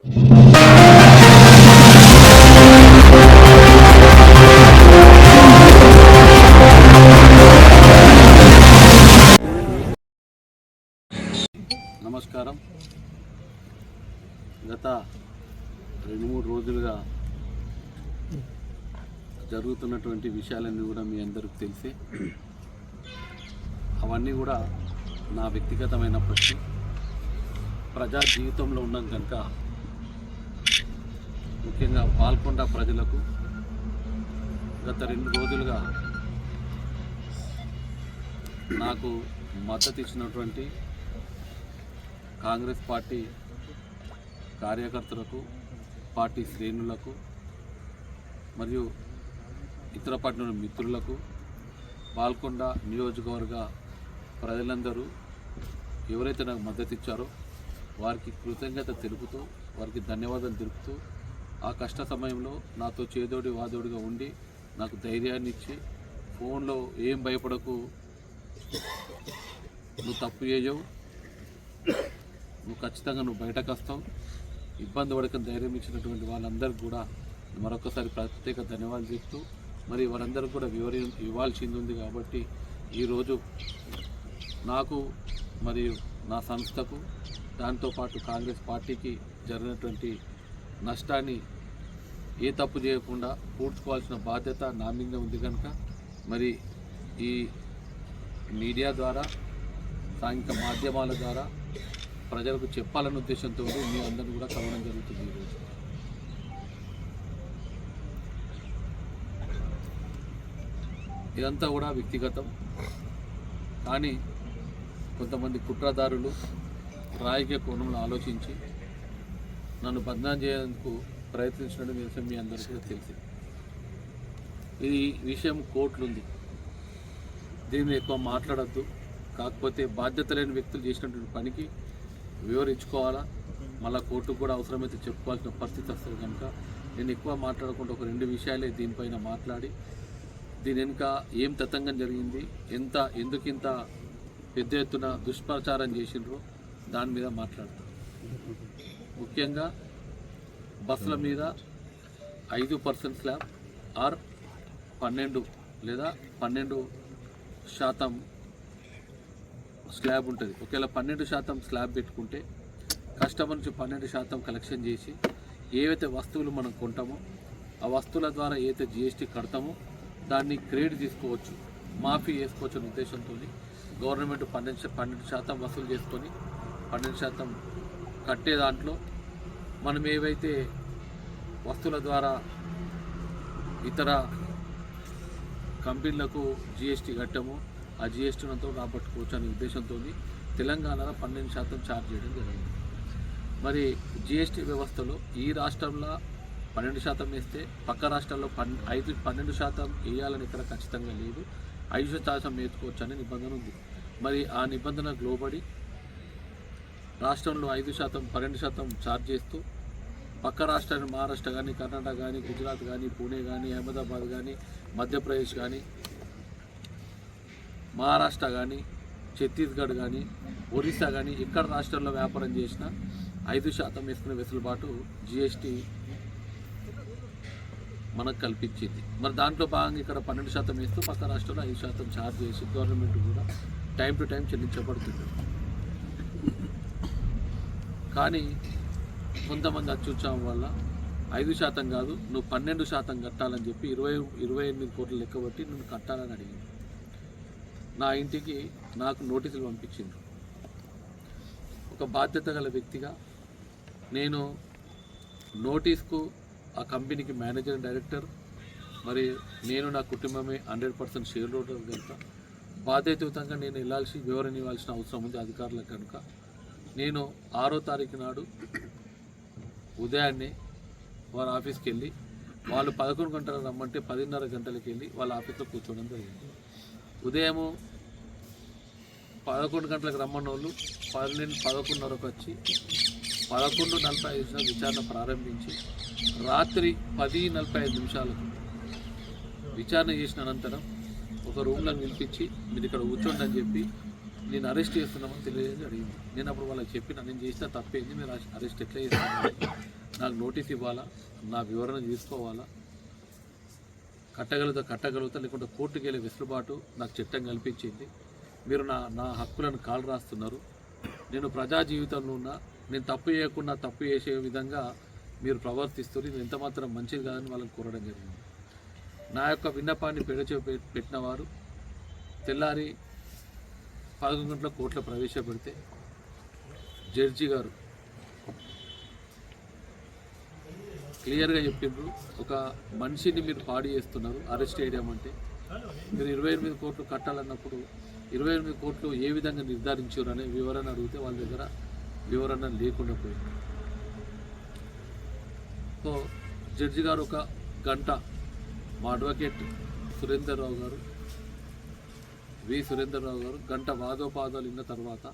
నమస్కారం. గత 2-3 రోజులుగా జరుగుతున్నటువంటి విషయాలన్నీ కూడా మీ అందరికీ తెలిసే. అవన్నీ కూడా నా వ్యక్తిగతమైనప్పటికీ ప్రజా జీవితంలో ఉన్నాం కనుక ముఖ్యంగా పాల్కొండ ప్రజలకు గత 2 రోజులుగా నాకు మద్దతు ఇచ్చినటువంటి కాంగ్రెస్ పార్టీ కార్యకర్తలకు, పార్టీ శ్రేణులకు మరియు ఇతర పార్టీ మిత్రులకు, పాల్కొండ నియోజకవర్గ ప్రజలందరూ ఎవరైతే నాకు మద్దతు ఇచ్చారో వారికి కృతజ్ఞత తెలుపుతూ, వారికి ధన్యవాదాలు తెలుపుతూ, ఆ కష్ట సమయంలో నాతో చేదోడి వాదోడిగా ఉండి నాకు ధైర్యాన్ని ఇచ్చి ఫోన్లో ఏం భయపడకు, నువ్వు తప్పు చేయవు, నువ్వు ఖచ్చితంగా నువ్వు బయటకు వస్తావు, ఇబ్బంది పడకని ధైర్యం ఇచ్చినటువంటి వాళ్ళందరికీ కూడా మరొకసారి ప్రత్యేక ధన్యవాదాలు చెప్తూ, మరి వారందరూ కూడా ఇవ్వాల్సింది ఉంది కాబట్టి ఈరోజు నాకు మరియు నా సంస్థకు దాంతోపాటు కాంగ్రెస్ పార్టీకి జరిగినటువంటి నష్టాన్ని ఏ తప్పు చేయకుండా పూడ్చుకోవాల్సిన బాధ్యత నా మీద ఉంది కనుక మరి ఈ మీడియా ద్వారా, సాంఘిక మాధ్యమాల ద్వారా ప్రజలకు చెప్పాలనే ఉద్దేశంతో మీ అందరినీ కూడా కలవడం జరుగుతుంది. ఈరోజు ఇదంతా కూడా వ్యక్తిగతం, కానీ కొంతమంది కుట్రదారులు రాజకీయ కోణంలో ఆలోచించి నన్ను బదనాం చేయడానికి ప్రయత్నించడం విషయం మీ అందరికీ కూడా తెలిసి. ఈ విషయం కోర్టులు ఉంది, దీన్ని ఎక్కువ మాట్లాడద్దు. కాకపోతే బాధ్యత లేని వ్యక్తులు చేసినటువంటి పనికి వివరించుకోవాలా, మళ్ళీ కోర్టుకు కూడా అవసరమైతే చెప్పుకోవాల్సిన పరిస్థితి వస్తుంది కనుక నేను ఎక్కువ మాట్లాడకుండా ఒక 2 విషయాలే దీనిపైన మాట్లాడి, దీని వెనుక ఏం తతంగం జరిగింది, ఎందుకింత పెద్ద ఎత్తున దుష్ప్రచారం చేసిండ్రో దాని మీద మాట్లాడతాను. ముఖ్యంగా బస్సుల మీద 5% స్లాబ్ ఆర్ 12 లేదా 12% స్లాబ్ ఉంటుంది. ఒకవేళ 12% స్లాబ్ పెట్టుకుంటే కస్టమర్ నుంచి 12% కలెక్షన్ చేసి ఏవైతే వస్తువులు మనం కొంటామో ఆ వస్తువుల ద్వారా ఏదైతే GST కడతామో దాన్ని క్రెడిట్ తీసుకోవచ్చు, మాఫీ చేసుకోవచ్చు అనే ఉద్దేశంతో గవర్నమెంట్ 12% వసూలు చేసుకొని 12% కట్టే దాంట్లో మనం ఏవైతే వస్తువుల ద్వారా ఇతర కంపెనీలకు GST కట్టామో ఆ GST అంతా రాబట్టుకోవచ్చు అనే ఉద్దేశంతో తెలంగాణలో 12% ఛార్జ్ చేయడం జరిగింది. మరి GST వ్యవస్థలో ఈ రాష్ట్రంలో 12% వేస్తే పక్క రాష్ట్రాల్లో 12% వేయాలని ఇక్కడ ఖచ్చితంగా లేదు, 5% వేసుకోవచ్చు అనే నిబంధన ఉంది. మరి ఆ నిబంధనకు లోబడి రాష్ట్రంలో 5% 12% ఛార్జ్ చేస్తూ పక్క రాష్ట్రాన్ని మహారాష్ట్ర కానీ, కర్ణాటక కానీ, గుజరాత్ కానీ, పూణే కానీ, అహ్మదాబాద్ కానీ, మధ్యప్రదేశ్ కానీ, మహారాష్ట్ర కానీ, ఛత్తీస్గఢ్ కానీ, ఒరిస్సా కానీ ఎక్కడ రాష్ట్రాల్లో వ్యాపారం చేసినా 5% వేసుకునే వెసులుబాటు GST మనకు కల్పించింది. మరి దాంట్లో భాగంగా ఇక్కడ 12% వేస్తూ పక్క రాష్ట్రంలో 5% ఛార్జ్ చేసి గవర్నమెంట్ కూడా టైం టు టైం చెల్లించబడుతుంది. కానీ కొంతమంది అత్యుత్సాహం వల్ల 5% కాదు నువ్వు 12% కట్టాలని చెప్పి 28 కోట్ల లెక్కబట్టి నువ్వు కట్టాలని అడిగింది. నా ఇంటికి నాకు నోటీసులు పంపించింది. ఒక బాధ్యత గల వ్యక్తిగా నేను నోటీస్కు ఆ కంపెనీకి మేనేజర్, డైరెక్టర్, మరి నేను నా కుటుంబమే 100% షేర్ హోల్డర్ కనుక బాధ్యతాయుతంగా నేను వివరణ ఇవ్వాల్సిన అవసరం ఉంది అధికారులకు కనుక నేను 6వ తారీఖు నాడు ఉదయాన్నే వారి ఆఫీస్కి వెళ్ళి వాళ్ళు 11 గంటలకు రమ్మంటే 10:30 గంటలకు వెళ్ళి వాళ్ళ ఆఫీస్లో కూర్చోవడం జరిగింది. ఉదయము 11 గంటలకు రమ్మన్న వాళ్ళు 11:30కు వచ్చి 11:45 విచారణ ప్రారంభించి రాత్రి 10:45 విచారణ చేసిన అనంతరం ఒక రూమ్లో పిలిపించి మీరు ఇక్కడ కూర్చోండి అని చెప్పి నేను అరెస్ట్ చేస్తున్నామని తెలియజేయడం జరిగింది. నేను అప్పుడు వాళ్ళకి చెప్పిన నేను చేసిన తప్పేంది, మీరు అరెస్ట్ ఎట్లా చేస్తాను నాకు నోటీస్ ఇవ్వాలా, నా వివరణ తీసుకోవాలా, కట్టగలుగుతా లేకుంటే కోర్టుకు వెళ్ళే వెసులుబాటు నాకు చట్టం కల్పించింది. మీరు నా హక్కులను కాలు రాస్తున్నారు. నేను ప్రజా జీవితంలో ఉన్నా, నేను తప్పు చేయకుండా తప్పు చేసే విధంగా మీరు ప్రవర్తిస్తారు. ఇది ఎంత మాత్రం మంచిది కాదని వాళ్ళని కోరడం జరిగింది. నా యొక్క విన్నపాన్ని పెట్టిన వారు తెల్లారి 11 గంటల కోర్టులో ప్రవేశపెడితే జడ్జి గారు క్లియర్గా చెప్పిండ్రు, ఒక మనిషిని మీరు పాడు చేస్తున్నారు, అరెస్ట్ చేయడం మీరు 28 కోట్లు కట్టాలన్నప్పుడు 28 కోట్లు ఏ విధంగా నిర్ధారించారు అనే వివరణ అడిగితే వాళ్ళ దగ్గర వివరణ లేకుండా పోయింది. సో జడ్జి గారు ఒక గంట మా అడ్వకేట్ సురేందర్రావు గారు గంట వాదోపాదాలు విన్న తర్వాత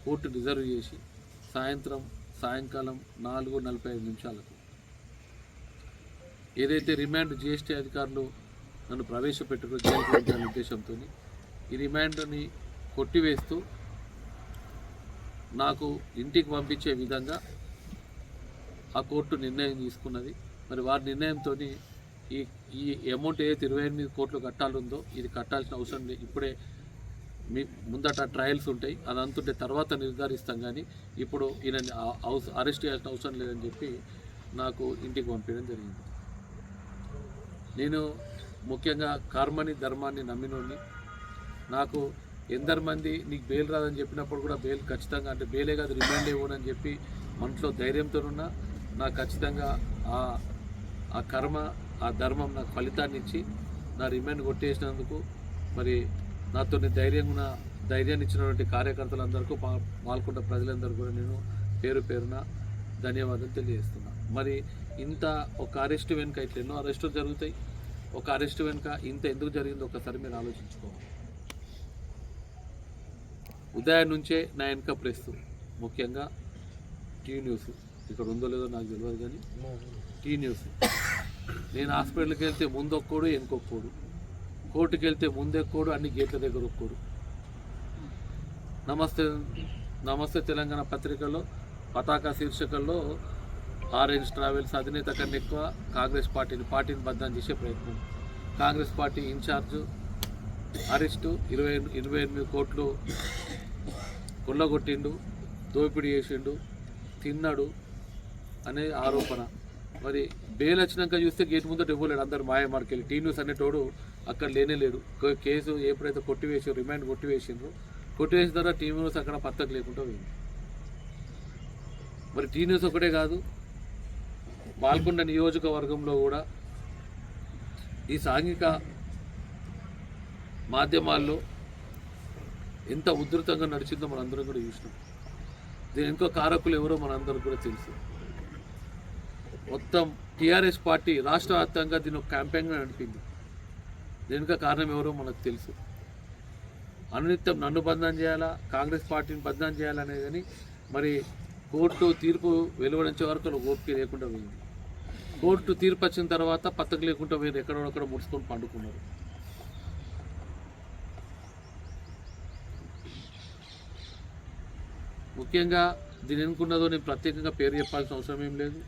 కోర్టు రిజర్వ్ చేసి సాయంకాలం 4:45 ఏదైతే రిమాండ్ జిఎస్టీ అధికారులు నన్ను ప్రవేశపెట్టారో జైలు పంపించాలనే ఉద్దేశంతో ఈ రిమాండ్ని కొట్టివేస్తూ నాకు ఇంటికి పంపించే విధంగా ఆ కోర్టు నిర్ణయం తీసుకున్నది. మరి వారి నిర్ణయంతో ఈ అమౌంట్ ఏదైతే 28 కోట్లు కట్టాలుందో ఇది కట్టాల్సిన అవసరం లేదు. ఇప్పుడే మీ ముందట ట్రయల్స్ ఉంటాయి, అది అంతుంటే తర్వాత నిర్ధారిస్తాం, కానీ ఇప్పుడు ఈయన అరెస్ట్ చేయాల్సిన అవసరం లేదని చెప్పి నాకు ఇంటికి పంపించడం జరిగింది. నేను ముఖ్యంగా కర్మని ధర్మాన్ని నమ్మినోని. నాకు ఎందరు మంది నీకు బెయిల్ రాదని చెప్పినప్పుడు కూడా బెయిల్ ఖచ్చితంగా, అంటే బెయిలే కాదు రిమాండ్ ఇవ్వనని చెప్పి మనసులో ధైర్యంతో ఉన్నా, నాకు ఖచ్చితంగా ఆ కర్మ ఆ ధర్మం నాకు ఫలితాన్ని ఇచ్చి నా రిమాండ్ కొట్టేసినందుకు మరి నాతో ధైర్యాన్ని ఇచ్చినటువంటి కార్యకర్తలందరికీ పాల్గొన్న ప్రజలందరూ కూడా నేను పేరున ధన్యవాదాలు తెలియజేస్తున్నా. మరి ఇంత ఒక అరెస్టు వెనుక ఇట్లా ఎన్నో అరెస్టులు జరుగుతాయి, ఒక అరెస్టు వెనుక ఇంత ఎందుకు జరిగిందో ఒకసారి మీరు ఆలోచించుకోవాలి. ఉదయం నుంచే నా వెనుక ప్రెస్, ముఖ్యంగా టీ న్యూస్, ఇక్కడ ఉందో లేదో నాకు తెలియదు కానీ టీ న్యూస్, నేను హాస్పిటల్కి వెళ్తే ముందు ఒక్కోడు వెనుకొక్కోడు, కోర్టుకి వెళ్తే ముందెక్కోడు, అన్ని గేట్ల దగ్గర ఒక్కోడు. నమస్తే తెలంగాణ పత్రికల్లో పతాక శీర్షికల్లో ఆరెంజ్ ట్రావెల్స్ అధినేత కన్నా ఎక్కువ కాంగ్రెస్ పార్టీని బద్నాం చేసే ప్రయత్నం, కాంగ్రెస్ పార్టీ ఇన్ఛార్జు అరెస్టు, 28 కోట్లు కొల్లగొట్టిండు, దోపిడీ చేసిండు, తిన్నాడు అనే ఆరోపణ. మరి బెయిల్ వచ్చినాక చూస్తే గేట్ ముందట ఇవ్వలేడు, అందరు మాయమార్కెళ్ళి టీ న్యూస్ అనేటోడు అక్కడ లేనేలేడు. కేసు ఎప్పుడైతే కొట్టివేసారో, రిమాండ్ కొట్టివేసిండ్రో, కొట్టివేసిన తర్వాత టీ న్యూస్ అక్కడ పత్తకు లేకుండా పోయింది. మరి టీ న్యూస్ ఒకటే కాదు, బాల్కొండ నియోజకవర్గంలో కూడా ఈ సాంఘిక మాధ్యమాల్లో ఎంత ఉధృతంగా నడిచిందో మనందరం కూడా చూసినాం. దీని ఇంకో కారకులు ఎవరో మనందరికి కూడా తెలుసు. మొత్తం టీఆర్ఎస్ పార్టీ రాష్ట్ర వ్యాప్తంగా దీని ఒక క్యాంపెయిన్గా నడిపింది. దీనికి కారణం ఎవరో మనకు తెలుసు. అనునిత్యం నన్ను బదనాం చేయాలా, కాంగ్రెస్ పార్టీని బదనాం చేయాలనేది, కానీ మరి కోర్టు తీర్పు వెలువడించే వరకు ఓపిక లేకుండా పోయింది. కోర్టు తీర్పు వచ్చిన తర్వాత పత్తకు లేకుండా పోయింది, ఎక్కడొక్కడ ముడుచుకొని పండుకున్నారు. ముఖ్యంగా దీని ఎన్నుకున్నదో నేను ప్రత్యేకంగా పేరు చెప్పాల్సిన అవసరం ఏం లేదు.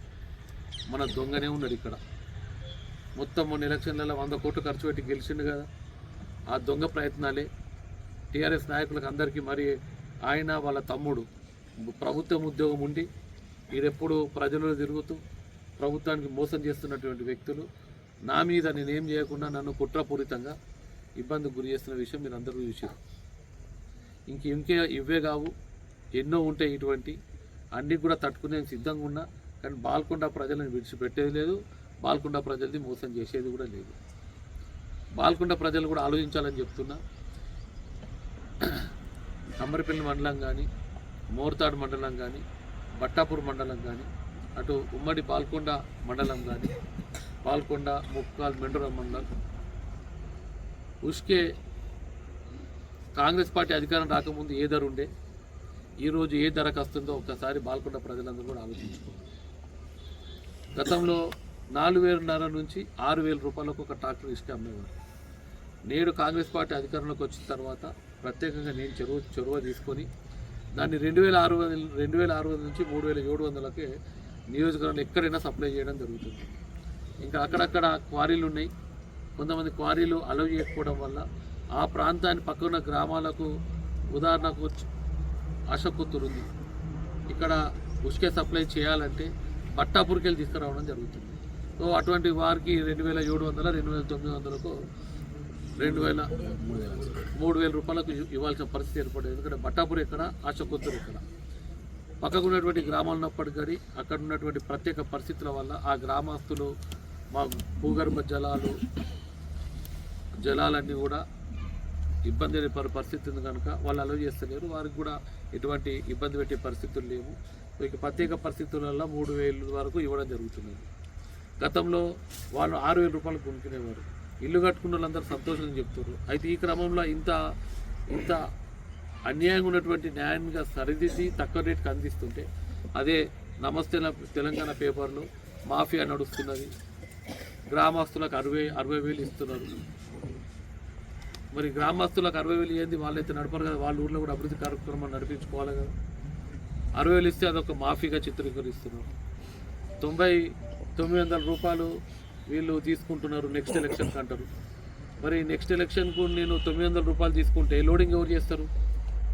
మన దొంగనే ఉన్నాడు ఇక్కడ. మొత్తం మొన్న ఎలక్షన్లలో 100 కోట్లు ఖర్చు పెట్టి గెలిచిండు కదా, ఆ దొంగ ప్రయత్నాలే టీఆర్ఎస్ నాయకులకు అందరికీ. మరి ఆయన వాళ్ళ తమ్ముడు ప్రభుత్వం ఉద్యోగం ఉండి వీరెప్పుడు ప్రజలలో తిరుగుతూ ప్రభుత్వానికి మోసం చేస్తున్నటువంటి వ్యక్తులు నా మీద నేనేం చేయకుండా నన్ను కుట్రపూరితంగా ఇబ్బందికి గురి చేస్తున్న విషయం మీరు అందరూ చూసారు. ఇంకే ఇవే కావు, ఎన్నో ఉంటాయి ఇటువంటి. అన్నిటి కూడా తట్టుకునే సిద్ధంగా ఉన్నా, కానీ బాల్కొండ ప్రజలను విడిచిపెట్టేది లేదు, బాల్కొండ ప్రజల్ని మోసం చేసేది కూడా లేదు. బాల్కొండ ప్రజలు కూడా ఆలోచించాలని చెప్తున్నా. కమ్మరిపల్లి మండలం కానీ, మోర్తాడు మండలం కానీ, బట్టాపూర్ మండలం కానీ, అటు ఉమ్మడి బాల్కొండ మండలం కానీ, బాల్కొండ, ముక్కాల్, మెండూరం మండలం, ఉష్కే కాంగ్రెస్ పార్టీ అధికారం రాకముందు ఏ ధర ఉండే, ఈరోజు ఏ ధరకు వస్తుందో ఒక్కసారి బాల్కొండ ప్రజలందరూ కూడా ఆలోచించుకోవాలి. గతంలో 4,500 నుంచి 6,000 రూపాయలకు ఒక ట్రాక్టర్ ఇసుక అమ్మేవారు. నేడు కాంగ్రెస్ పార్టీ అధికారంలోకి వచ్చిన తర్వాత ప్రత్యేకంగా నేను చొరవ తీసుకొని దాన్ని 2,600 నుంచి 3,700కి నియోజకవర్గంలో ఎక్కడైనా సప్లై చేయడం జరుగుతుంది. ఇంకా అక్కడక్కడ క్వారీలు ఉన్నాయి. కొంతమంది క్వారీలు అలౌ చేయకపోవడం వల్ల ఆ ప్రాంతాన్ని పక్కన గ్రామాలకు, ఉదాహరణకు అశకుత్తూరు ఉంది, ఇక్కడ ఉష్కే సప్లై చేయాలంటే పట్టాపూర్కెళ్ళి తీసుకురావడం జరుగుతుంది. సో అటువంటి వారికి 2700, 2900కు 3,000 రూపాయలకు ఇవ్వాల్సిన పరిస్థితి ఏర్పడింది. ఎందుకంటే బట్టాపూర్ ఎక్కడ, అశకుత్తూరు ఎక్కడ, పక్కకు ఉన్నటువంటి గ్రామాలు ఉన్నప్పటికీ కానీ అక్కడ ఉన్నటువంటి ప్రత్యేక పరిస్థితుల వల్ల ఆ గ్రామస్తులు మా భూగర్భ జలాలన్నీ కూడా ఇబ్బంది అయ్యే పరిస్థితి ఉంది కనుక వాళ్ళు అలౌ చేస్తలేరు. వారికి కూడా ఎటువంటి ఇబ్బంది పెట్టే పరిస్థితులు లేవు. ఇక ప్రత్యేక పరిస్థితులలో 3,000 వరకు ఇవ్వడం జరుగుతున్నది. గతంలో వాళ్ళు 6,000 రూపాయలు కొనుక్కునేవారు. ఇల్లు కట్టుకున్న వాళ్ళందరూ సంతోషంగా చెప్తారు. అయితే ఈ క్రమంలో ఇంత అన్యాయంగా ఉన్నటువంటి న్యాయంగా సరిదిద్ది తక్కువ రేటుకి అందిస్తుంటే అదే నమస్తే తెలంగాణ పేపర్లో మాఫియా నడుస్తున్నది, గ్రామస్తులకు 60,000 ఇస్తున్నారు. మరి గ్రామస్తులకు 60,000 ఏంది, వాళ్ళైతే నడపరు కదా, వాళ్ళ ఊళ్ళో కూడా అభివృద్ధి కార్యక్రమాలు నడిపించుకోవాలి కదా. 60,000 ఇస్తే అదొక మాఫీగా చిత్రీకరిస్తున్నారు. 900 రూపాయలు వీళ్ళు తీసుకుంటున్నారు నెక్స్ట్ ఎలక్షన్కి అంటారు. మరి నెక్స్ట్ ఎలక్షన్కు నేను 900 రూపాయలు తీసుకుంటే లోడింగ్ ఎవరు చేస్తారు?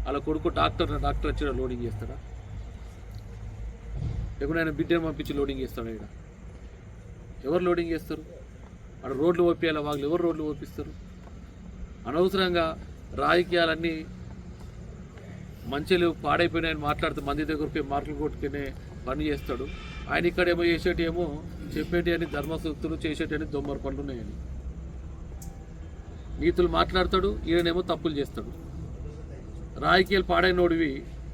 అలా కొడుకు డాక్టర్ వచ్చిన లోడింగ్ చేస్తారా? లేకుంటే ఆయన బిడ్డను పంపించి లోడింగ్ చేస్తాడా? ఇక్కడ ఎవరు లోడింగ్ చేస్తారు? అక్కడ రోడ్లు ఓపియాల వాళ్ళు ఎవరు రోడ్లు ఓపిస్తారు? అనవసరంగా రాజకీయాలన్నీ మంచిలు పాడైపోయినాయని మాట్లాడుతూ మంది దగ్గర పోయి మార్కులు కొట్టుకునే పని చేస్తాడు. ఆయన ఇక్కడేమో చేసేటేమో చెప్పేటి అని ధర్మసూక్తులు, చేసేటి అని దొమ్మర పనులు ఉన్నాయని నీతులు మాట్లాడతాడు. ఈయనేమో తప్పులు చేస్తాడు. రాజకీయాలు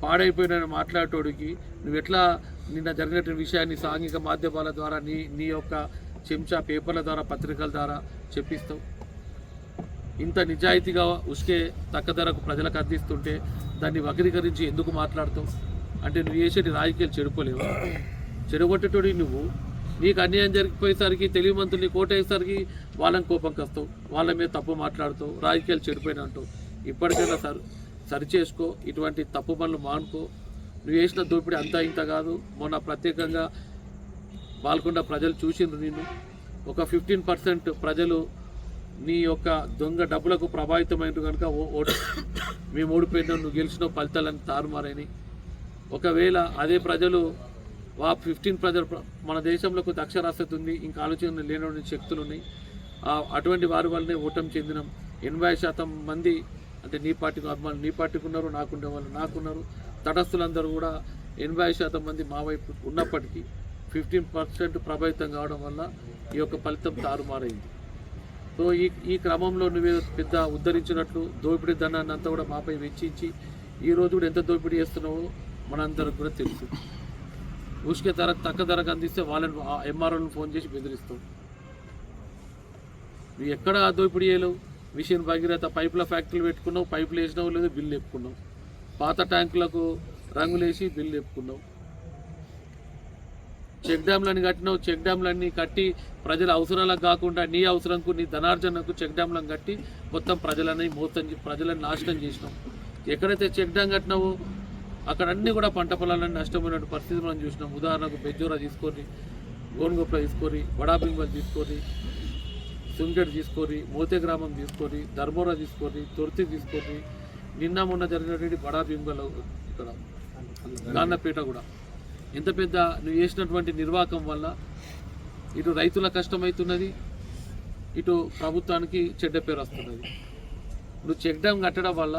పాడైపోయిన మాట్లాడేటోడికి నువ్వు ఎట్లా నిన్న జరిగిన విషయాన్ని సాంఘిక మాధ్యమాల ద్వారా నీ యొక్క చెంచా పేపర్ల ద్వారా, పత్రికల ద్వారా చెప్పిస్తావు. ఇంత నిజాయితీగా ఉష్కే తక్కువ ధరకు ప్రజలకు అందిస్తుంటే దాన్ని వక్రీకరించి ఎందుకు మాట్లాడతావు? అంటే నువ్వు చేసేటి రాజకీయాలు చెడుకోలేవు. చెడగొట్టేటోడి నువ్వు. నీకు అన్యాయం జరిగిపోయేసరికి తెలివి మంత్రులు కోటేసరికి వాళ్ళని కోపంకి వస్తావు, వాళ్ళ మీద తప్పు మాట్లాడుతావు, రాజకీయాలు చెడిపోయినా అంటావు. ఇప్పటికైనా సరిచేసుకో, ఇటువంటి తప్పు పనులు మానుకో. నువ్వు చేసిన దోపిడీ అంతా ఇంత కాదు. మొన్న ప్రత్యేకంగా బాల్కొండ ప్రజలు చూసిండ్రు నిన్ను. ఒక 15% ప్రజలు నీ యొక్క దొంగ డబ్బులకు ప్రభావితమైన కనుక మేము ఓడిపోయినా, నువ్వు గెలిచిన ఫలితాలను తారుమారని. ఒకవేళ అదే ప్రజలు 15 ప్రజలు, మన దేశంలో కొద్ది అక్షరాస్యత ఉంది, ఇంకా ఆలోచన లేని శక్తులు ఉన్నాయి. అటువంటి వారి వల్లనే ఓటమి చెందినాం. 80% మంది అంటే నీ పార్టీకి అభిమానులు నీ పార్టీకి ఉన్నారు, నాకుండే వాళ్ళు నాకున్నారు. తటస్థులందరూ కూడా 80% మంది మా వైపు ఉన్నప్పటికీ 15% ప్రభావితం కావడం వల్ల ఈ యొక్క ఫలితం తారుమారైంది. సో ఈ క్రమంలో నువ్వే పెద్ద ఉద్ధరించినట్లు దోపిడీ ధనాన్ని అంతా కూడా మాపై వెచ్చించి ఈరోజు కూడా ఎంత దోపిడీ చేస్తున్నావో మనందరికి కూడా తెలుసు. ఉష్కే తక్కువ ధరకు అందిస్తే వాళ్ళని ఎంఆర్ఓలను ఫోన్ చేసి బెదిరిస్తావు. నువ్వు ఎక్కడ దోపిడీ చేయలేవు. మిషన్ భగీరథ పైపుల ఫ్యాక్టరీలు పెట్టుకున్నావు, పైపులు వేసినావు, లేదు బిల్లు చెప్పుకున్నావు. పాత ట్యాంకులకు రంగులేసి బిల్లు చెప్పుకున్నావు. చెక్ డ్యామ్లన్నీ కట్టినావు. చెక్ డ్యామ్లన్నీ కట్టి ప్రజల అవసరాలకు కాకుండా నీ అవసరంకు, నీ ధనార్జనకు చెక్ డ్యామ్లను కట్టి మొత్తం ప్రజలను నాశనం చేసినావు. ఎక్కడైతే చెక్ డ్యామ్ కట్టినావో అక్కడ అన్నీ కూడా పంట పొలాలన్నీ నష్టపోయిన పరిస్థితి మనం చూసినాం. ఉదాహరణకు బెజ్జోరా తీసుకొని, గోన్గొప్ప తీసుకొని, బడాబింగల్ తీసుకొని, సుంగెడ్ తీసుకొని, మోతే గ్రామం తీసుకొని, ధర్మోరా తీసుకొని, తొర్తి తీసుకొని, నిన్న మొన్న జరిగినటువంటి బడాబింగల్ ఇక్కడ గాన్నపేట కూడా ఎంత పెద్ద నువ్వు చేసినటువంటి నిర్వాహకం వల్ల ఇటు రైతుల కష్టమవుతున్నది, ఇటు ప్రభుత్వానికి చెడ్డ పేరు వస్తున్నది. నువ్వు చెక్ డ్యామ్ కట్టడం వల్ల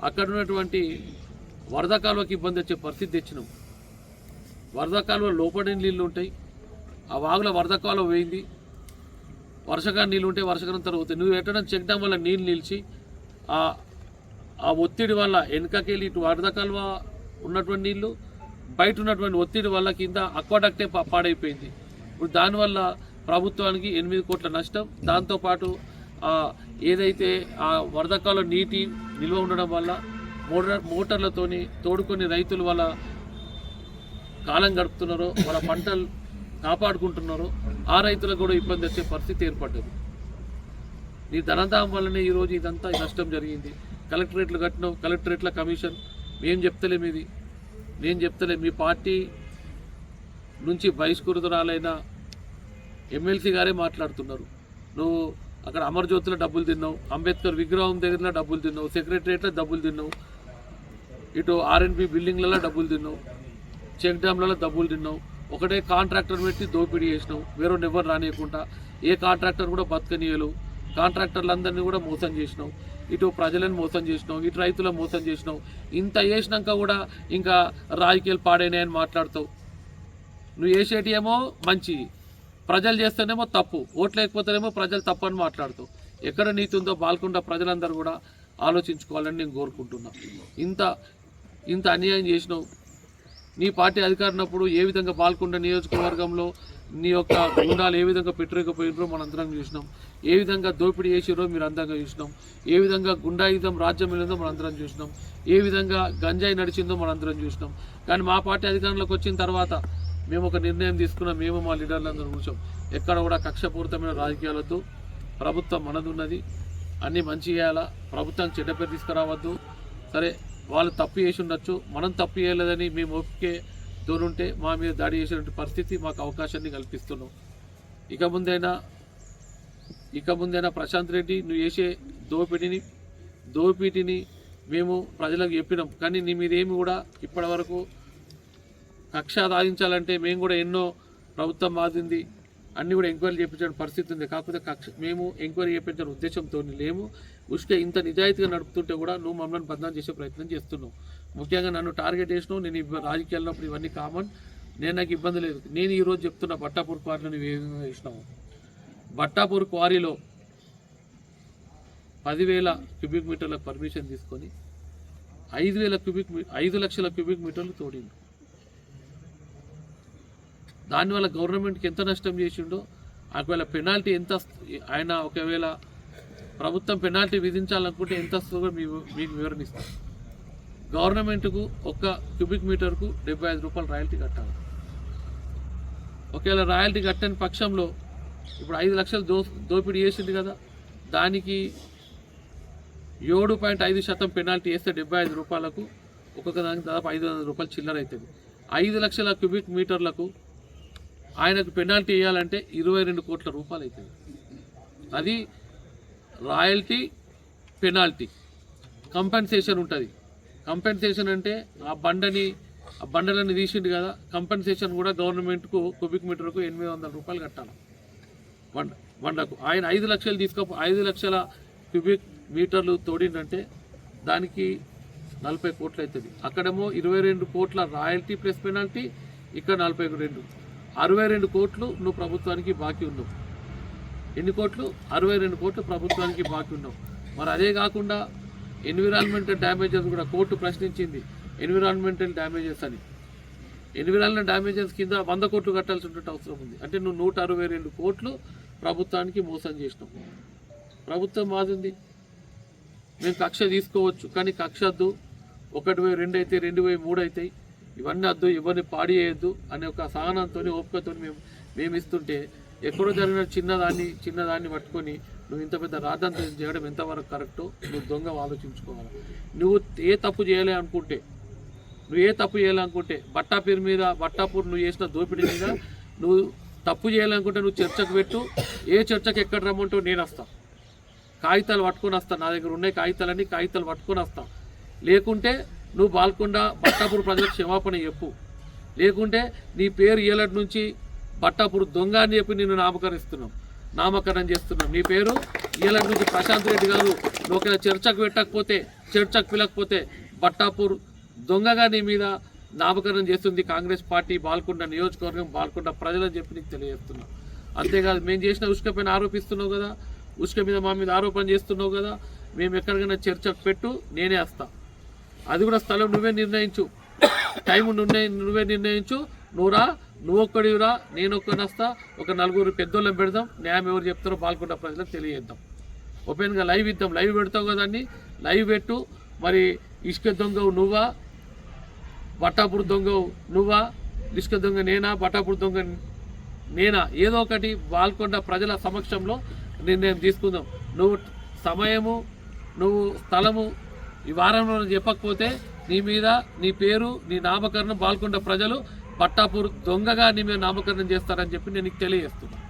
అక్కడ ఉన్నటువంటి వరద కాలువకి ఇబ్బంది వచ్చే పరిస్థితి తెచ్చినావు. వరద కాలువ లోపడిన నీళ్ళు ఉంటాయి, ఆ వాగుల వరద కాలువ పోయింది, వర్షకాలం నీళ్ళు ఉంటే వర్షకాలం తర్వాత నువ్వు ఎట్టడం చెక్ డ్యామ్ వల్ల నీళ్ళు నిలిచి ఆ ఒత్తిడి వల్ల వెనకకెళ్ళి ఇటు వరద కాలువ ఉన్నటువంటి నీళ్ళు బయట ఉన్నటువంటి ఒత్తిడి వల్ల కింద అక్వాడక్టే పాడైపోయింది. ఇప్పుడు దానివల్ల ప్రభుత్వానికి 8 కోట్ల నష్టం. దాంతోపాటు ఏదైతే ఆ వరద కాలువ నీటి నిల్వ ఉండడం వల్ల మోటార్లతోని తోడుకొని రైతులు వాళ్ళ కాలం గడుపుతున్నారో, వాళ్ళ పంటలు కాపాడుకుంటున్నారో ఆ రైతులకు కూడా ఇబ్బంది వచ్చే పరిస్థితి ఏర్పడ్డది. నీ ధనదాం వల్లనే ఈరోజు ఇదంతా నష్టం జరిగింది. కలెక్టరేట్లు కట్టినావు, కలెక్టరేట్ల కమిషన్ మేము చెప్తలేము, ఇది నేను చెప్తలే. మీ పార్టీ నుంచి బహిష్కృతురాలైన ఎమ్మెల్సీ గారే మాట్లాడుతున్నారు. నువ్వు అక్కడ అమర్జ్యోతిలో డబ్బులు తిన్నావు, అంబేద్కర్ విగ్రహం దగ్గర డబ్బులు తిన్నావు, సెక్రటరియట్లో డబ్బులు తిన్నావు, ఇటు ఆర్ఎన్బి బిల్డింగ్లలో డబ్బులు తిన్నావు, చెక్ డ్యామ్లలో డబ్బులు తిన్నావు, ఒకటే కాంట్రాక్టర్ పెట్టి దోపిడీ చేసినావు, వేరే ఎవరు రానియకుండా ఏ కాంట్రాక్టర్ కూడా బతకనీయలేవు, కాంట్రాక్టర్లందరినీ కూడా మోసం చేసినావు, ఇటు ప్రజలను మోసం చేసినావు, ఇటు రైతులను మోసం చేసినావు. ఇంత చేసినాక కూడా ఇంకా రాజకీయాలు పాడైనాయని మాట్లాడతావు. నువ్వు చేసేటియేమో మంచి, ప్రజలు చేస్తేనేమో తప్పు, ఓట్లు లేకపోతేనేమో ప్రజలు తప్పు అని మాట్లాడుతావు. ఎక్కడ నీతి ఉందో బాల్కొండ ప్రజలందరూ కూడా ఆలోచించుకోవాలని నేను కోరుకుంటున్నా. ఇంత అన్యాయం చేసినావు. నీ పార్టీ అధికారినప్పుడు ఏ విధంగా బాల్కొండ నియోజకవర్గంలో నీ యొక్క గుండాలు ఏ విధంగా పెట్టుకోకపోయినరో మనందరం చూసినాం, ఏ విధంగా దోపిడీ చేసిరో మీరు అందంగా చూసినాం, ఏ విధంగా గుండాయుధం రాజ్యం వెళ్ళిందో మనందరం చూసినాం, ఏ విధంగా గంజాయి నడిచిందో మనందరం చూసినాం. కానీ మా పార్టీ అధికారంలోకి వచ్చిన తర్వాత మేము ఒక నిర్ణయం తీసుకున్నాం. మేము మా లీడర్లందరూ కూర్చోం, ఎక్కడ కూడా కక్షపూరితమైన రాజకీయాలతో ప్రభుత్వం మనదున్నది, అన్నీ మంచి చేయాలా, ప్రభుత్వం చెడ్డ పేరు తీసుకురావద్దు. సరే వాళ్ళు తప్పు చేసి ఉండొచ్చు, మనం తప్పు చేయలేదని మేము ఓపికే తోనుంటే మా మీద దాడి చేసినటువంటి పరిస్థితి మాకు అవకాశాన్ని కల్పిస్తున్నాం. ఇక ముందైనా ప్రశాంత్ రెడ్డి నువ్వు చేసే దోపిడీని మేము ప్రజలకు చెప్పినాం. కానీ నీ మీద ఏమి కూడా ఇప్పటి వరకు కక్ష సాధించాలంటే మేము కూడా ఎన్నో ప్రభుత్వం మాదింది అన్నీ కూడా ఎంక్వైరీ చేయించిన పరిస్థితి ఉంది. కాకపోతే మేము ఎంక్వైరీ చేయించిన ఉద్దేశంతో లేము. ఉష్కే ఇంత నిజాయితీగా నడుపుతుంటే కూడా నువ్వు మమ్మల్ని బదనాం చేసే ప్రయత్నం చేస్తున్నావు. ముఖ్యంగా నన్ను టార్గెట్ చేసినావు. నేను రాజకీయాల్లో ఇవన్నీ కామన్, నాకు ఇబ్బంది లేదు. నేను ఈరోజు చెప్తున్నా బట్టాపూర్ క్వారీలో నువ్వు ఏ విధంగా చేసినావు. బట్టాపూర్ క్వారీలో 10,000 క్యూబిక్ మీటర్లకు పర్మిషన్ తీసుకొని 5 లక్షల క్యూబిక్ మీటర్లు తోడిండు. దానివల్ల గవర్నమెంట్కి ఎంత నష్టం చేసిండో, ఒకవేళ పెనాల్టీ ఎంత, ఆయన ఒకవేళ ప్రభుత్వం పెనాల్టీ విధించాలనుకుంటే ఎంత వస్తుందో మీకు వివరణిస్తాం. గవర్నమెంట్కు ఒక్క క్యూబిక్ మీటర్కు 75 రూపాయలు రాయల్టీ కట్టాలి. ఒకవేళ రాయల్టీ కట్టని పక్షంలో ఇప్పుడు 5 లక్షలు దోపిడీ చేసింది కదా, దానికి 7.5% పెనాల్టీ వేస్తే 75 రూపాయలకు ఒక్కొక్క దానికి దాదాపు 500 రూపాయలు చిల్లర అవుతుంది. 5 లక్షల క్యూబిక్ మీటర్లకు ఆయనకు పెనాల్టీ వేయాలంటే 22 కోట్ల రూపాయలు అవుతుంది. అది రాయల్టీ, పెనాల్టీ, కంపెన్సేషన్ ఉంటుంది. కంపెన్సేషన్ అంటే ఆ బండలని తీసిండు కదా, కంపెన్సేషన్ కూడా గవర్నమెంట్కు క్యూబిక్ మీటర్కు 800 రూపాయలు కట్టాలి బండకు. ఆయన 5 లక్షలు 5 లక్షల క్యూబిక్ మీటర్లు తోడిందంటే దానికి 40 కోట్లు అవుతుంది. అక్కడేమో 22 కోట్ల రాయల్టీ ప్లస్ పెనాల్టీ, ఇక్కడ 62 కోట్లు నువ్వు ప్రభుత్వానికి బాకీ ఉన్నావు. ఎన్ని కోట్లు? 62 కోట్లు ప్రభుత్వానికి బాకీ ఉన్నావు. మరి అదే కాకుండా ఎన్విరాన్మెంటల్ డ్యామేజెస్ కూడా కోర్టు ప్రశ్నించింది. ఎన్విరాన్మెంటల్ డ్యామేజెస్ అని, ఎన్విరాన్మెంటల్ డ్యామేజెస్ కింద 100 కోట్లు కట్టాల్సిన అవసరం ఉంది. అంటే నువ్వు 162 కోట్లు ప్రభుత్వానికి మోసం చేసినావు. ప్రభుత్వం మాదింది, మేము కక్ష తీసుకోవచ్చు కానీ కక్ష వద్దు, 1/2 అయితే 2/3 అవుతాయి, ఇవన్నీ వద్దు, ఇవన్నీ పాడి చేయొద్దు అనే ఒక సహనంతో ఓపికతో మేము ఇస్తుంటే ఎక్కడో జరిగిన చిన్నదాన్ని పట్టుకొని నువ్వు ఇంత పెద్ద రాద్ధాంతం చేయడం ఎంతవరకు కరెక్టో నువ్వు దొంగ ఆలోచించుకోవాలి. నువ్వు ఏ తప్పు చేయాలి అనుకుంటే బట్టాపూర్ నువ్వు చేసిన దోపిడీ మీద నువ్వు తప్పు చేయాలనుకుంటే నువ్వు చర్చకు పెట్టు. ఏ చర్చకు ఎక్కడ రమ్మంటో నేను వస్తా, కాగితాలు పట్టుకొని వస్తా, నా దగ్గర ఉన్నాయి కాగితాలు పట్టుకొని వస్తా. లేకుంటే నువ్వు బాల్కొండ బట్టాపూర్ ప్రజలకు క్షమాపణ చెప్పు. లేకుంటే నీ పేరు ఏలటి నుంచి బట్టాపూర్ దొంగ అని చెప్పి నిన్ను నామకరణం చేస్తున్నాం. నీ పేరు ఏలటి నుంచి ప్రశాంత్ రెడ్డి కాదు. నువ్వు ఒకవేళ చర్చకు పిలకపోతే బట్టాపూర్ దొంగగా నీ మీద నామకరణం చేస్తుంది కాంగ్రెస్ పార్టీ, బాల్కొండ నియోజకవర్గం, బాల్కొండ ప్రజలని చెప్పి నీకు తెలియజేస్తున్నాం. అంతేకాదు, మేము చేసిన ఉష్క పైన ఆరోపిస్తున్నావు కదా, ఉష్క మీద మా మీద ఆరోపణ చేస్తున్నావు కదా, మేము ఎక్కడికైనా చర్చకు పెట్టు, నేనే వస్తా. అది కూడా స్థలం నువ్వే నిర్ణయించు, టైం నువ్వే నిర్ణయించు. నువ్వు ఒక్కడివిరా, నేను ఒక్కడిని వస్తా, ఒక 4 పెద్దోళ్ళని పెడదాం, న్యాయం ఎవరు చెప్తారో బాల్కొండ ప్రజలకు తెలియజేద్దాం. ఓపెన్గా లైవ్ పెడతావు కదా, లైవ్ పెట్టు. మరి ఇసుక దొంగవు నువ్వా, బట్టాపూర్ దొంగవు నువ్వా, ఇసుక దొంగ నేనా, బట్టాపూర్ దొంగ నేనా, ఏదో ఒకటి బాల్కొండ ప్రజల సమక్షంలో నిర్ణయం తీసుకుందాం. నువ్వు సమయము, నువ్వు స్థలము ఈ వారంలో చెప్పకపోతే నీ మీద నీ పేరు, నీ నామకరణం బాల్కొండ ప్రజలు పట్టాపూర్ దొంగగా మేము నామకరణం చేస్తారని చెప్పి నేను నీకు తెలియజేస్తున్నాను.